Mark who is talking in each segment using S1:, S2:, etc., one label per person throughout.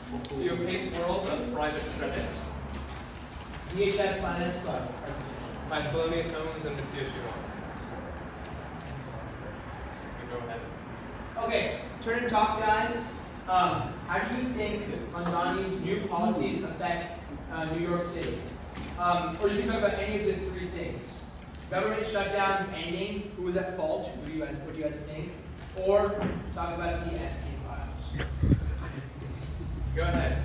S1: The Opaque World of Private Credit
S2: BHS Finance Club.
S1: by Thelonious, Holmes, and Mattia, Schiavon. So go ahead.
S2: Okay, turn and talk, guys. How do you think Mondani's new policies affect New York City? Or you can talk about any of the three things. Government shutdowns ending, who was at fault, what do you guys think? Or talk about the Epstein files.
S1: Go ahead.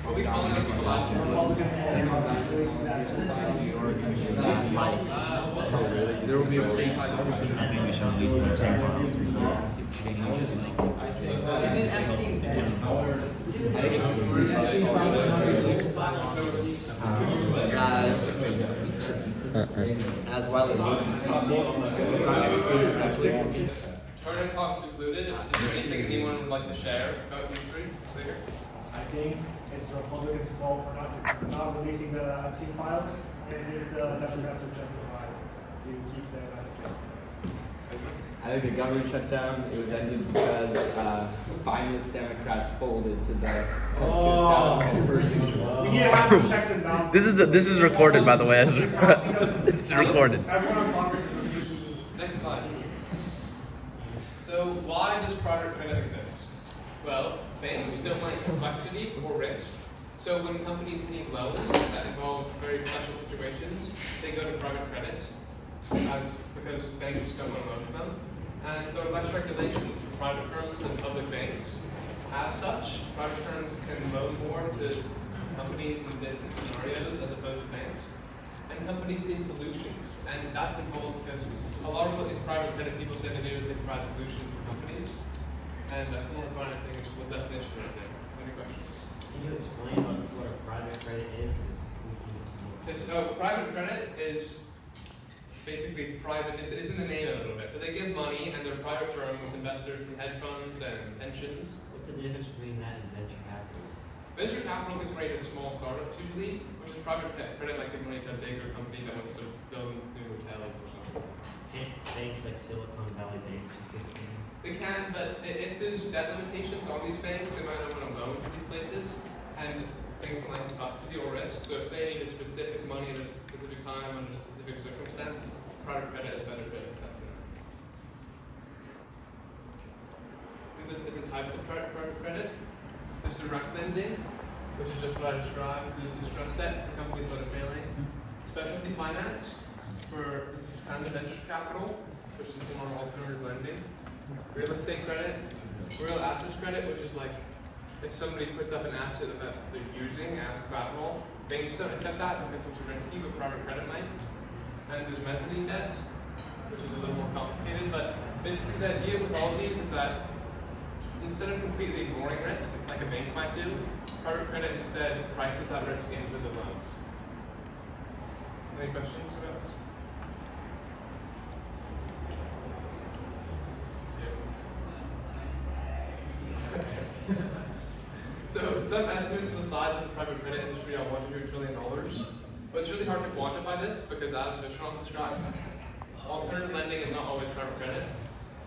S1: Are we calling up people last year?
S3: There will be a state maybe some of these things
S2: Isn't Epstein dead?
S4: As well as
S1: Turn and talk concluded. Is there anything anyone would like to share about these three? Clear?
S5: I think it's the Republicans' fault for not releasing the Epstein files, and the Democrats are justified to keep the United States.
S4: I think the government shutdown, it was ended because spineless Democrats folded to the per usual.
S5: We need to have checks and balances.
S3: This is recorded, by the way. This is recorded.
S5: Everyone on Congress is refusing.
S1: Next slide. So why does private credit exist? Well, banks don't like complexity or risk. So when companies need loans that involve very special situations, they go to private credit because banks don't want to loan to them. And there are less regulations for private firms than public banks. As such, private firms can loan more to companies in different scenarios as opposed to banks. And companies need solutions. And that's involved because a lot of what these private credit people say they do is they provide solutions for companies. And form financing is what definition right there. Any questions?
S6: Can you explain what a private credit is?
S1: Private credit is basically private. It's in the name a little bit, but they give money and they're a private firm with investors from hedge funds and pensions.
S6: What's the difference between that and venture capitalists?
S1: Venture capital is rated small startups usually, which is private credit might give money to a bigger company that wants to build new hotels or something.
S6: Can't banks like Silicon Valley Bank just give it to you?
S1: They can, but if there's debt limitations on these banks, they might not want to loan to these places, and things like complexity or risk. So if they need a specific money at a specific time under a specific circumstance, private credit is better fit if that's enough. These are the different types of private credit. There's direct lending, which is just what I described. There's distressed debt for companies that are failing. Specialty finance for this is kind of venture capital, which is a form of alternative lending. Real estate credit, real assets credit, which is like if somebody puts up an asset that they're using as collateral, banks don't accept that because it's too risky, but private credit might. And there's mezzanine debt, which is a little more complicated, but basically the idea with all of these is that instead of completely ignoring risk, like a bank might do, private credit instead prices that risk into the loans. Any questions about this? So some estimates for the size of the private credit industry are $1 to $2 trillion. But it's really hard to quantify this because as Schiavon described, alternative lending is not always private credit.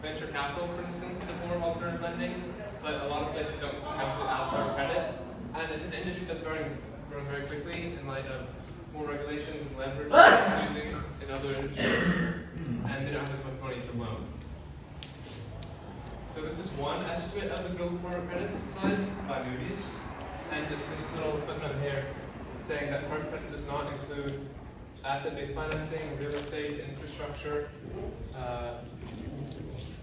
S1: Venture capital, for instance, is a form of alternative lending, but a lot of places don't count it as private credit. And it's an industry that's growing very quickly in light of more regulations and leverage using in other industries, and they don't have as much money to loan. So this is one estimate of the global private credit size by Moody's, and this little footnote here saying that private credit does not include asset-based financing, real estate, infrastructure,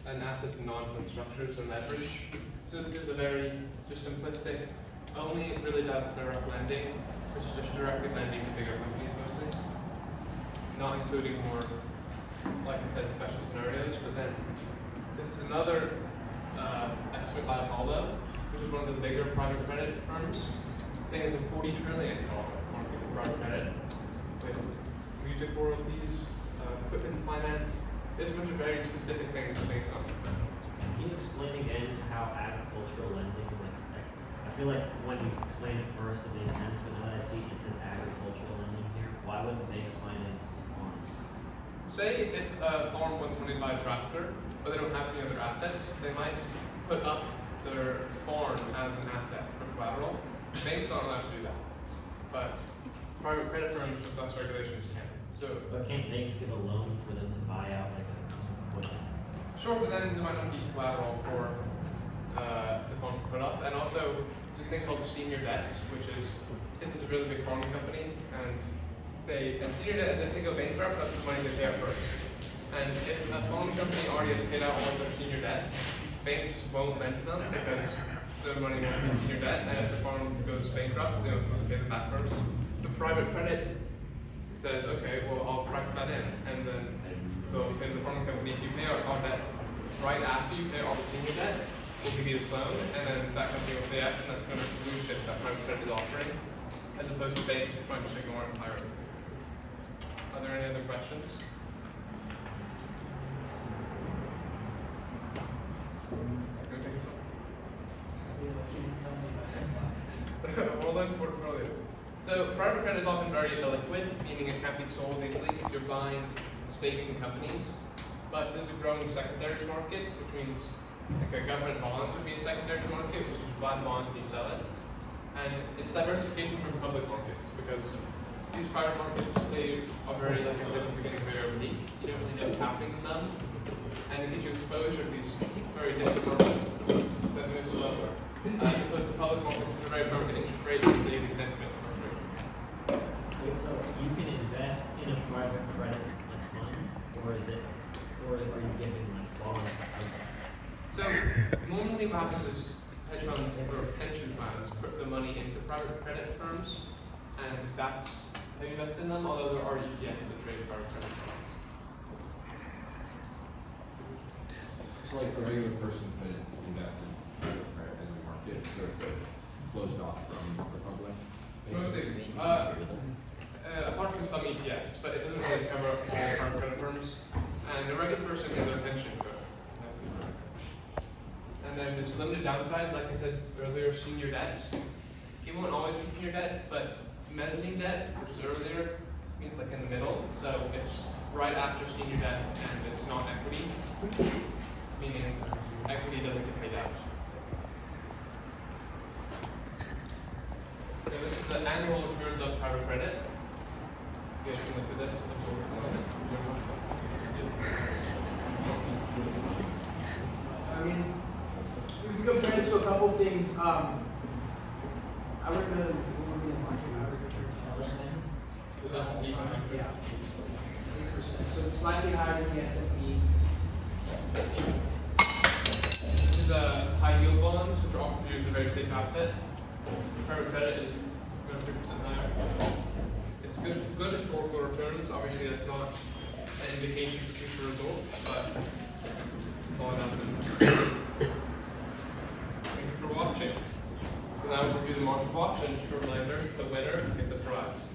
S1: and assets in non-fund structures and leverage. So this is a very just simplistic, only really direct lending, which is just directly lending to bigger companies mostly, not including more, like I said, special scenarios. But then this is another estimate by Apollo, which is one of the bigger private credit firms, saying it's a $40 trillion market for private credit, with music royalties, equipment finance. There's a bunch of very specific things that makes up.
S6: Can you explain again how agricultural lending, I feel like when you explained it first it made sense, but now that I see it says agricultural lending here, why would the banks finance farms?
S1: Say if a farm wants money to buy a tractor, but they don't have any other assets, they might put up the their farm as an asset for collateral. Banks aren't allowed to do that, but private credit firms with less regulations can. So,
S6: But can't banks give a loan for them to buy out like a piece of equipment?
S1: sure, but then there might not be collateral for the farm to put up. And also, there's a thing called senior debt, which is, if it's a really big farming company, and senior debt is if they go bankrupt, that's the money they pay out first. And if a farming company already has paid out all of their senior debt, banks won't lend to them because the money goes in senior debt, and if the farm goes bankrupt, they don't have to pay them back first. The private credit says, okay, well, I'll price that in, and then they'll say to the farming company, if you pay out our debt right after you pay all the senior debt, we'll give you this loan, and then that company will pay us, and that's kind of solution that private credit is offering, as opposed to banks which might just ignore it entirely. Are there any other questions? Go take this one. Hold on, portfolios. So private credit is often very illiquid, meaning it can't be sold easily if you're buying stakes in companies. But there's a growing secondary market, which means like a government bond would be a secondary market, which is you buy the bond and you sell it. And it's diversification from public markets because these private markets, they are very, like I said at the beginning, very opaque. You don't really know what's happening to them. And it gives you exposure to these very different markets that move slower. As opposed to public markets, which are very prone to interest rates and daily sentiment fluctuations.
S6: Wait, so you can invest in a private credit like fund, or are you giving like bonds out?
S1: So normally what happens is hedge funds or pension funds put the money into private credit firms, and that's how you invest in them, although there are ETFs that trade private credit firms.
S7: So like a regular person could invest in private credit as a market, so it's closed off from the public.
S1: Mostly, apart from some ETFs, but it doesn't really cover all private credit firms. And the regular person is their pension could. And then there's limited downside, like I said earlier, senior debt. It won't always be senior debt, but mezzanine debt, which is earlier, means like in the middle. So it's right after senior debt and it's not equity, meaning equity doesn't get paid out. So this is the annual returns of private credit. You guys can look at this.
S2: I mean, we can compare this to a couple things. I recommend market average return 10%. Yeah. 8%. So it's slightly higher than the S&P.
S1: This is high yield bonds, which are often used as a very safe asset. Private credit is around 3% higher. It's good historical returns. Obviously, that's not an indication for future results, but that's all I know. Thank you for watching. So now we'll review the market watch, and shortly later, the winner gets a prize.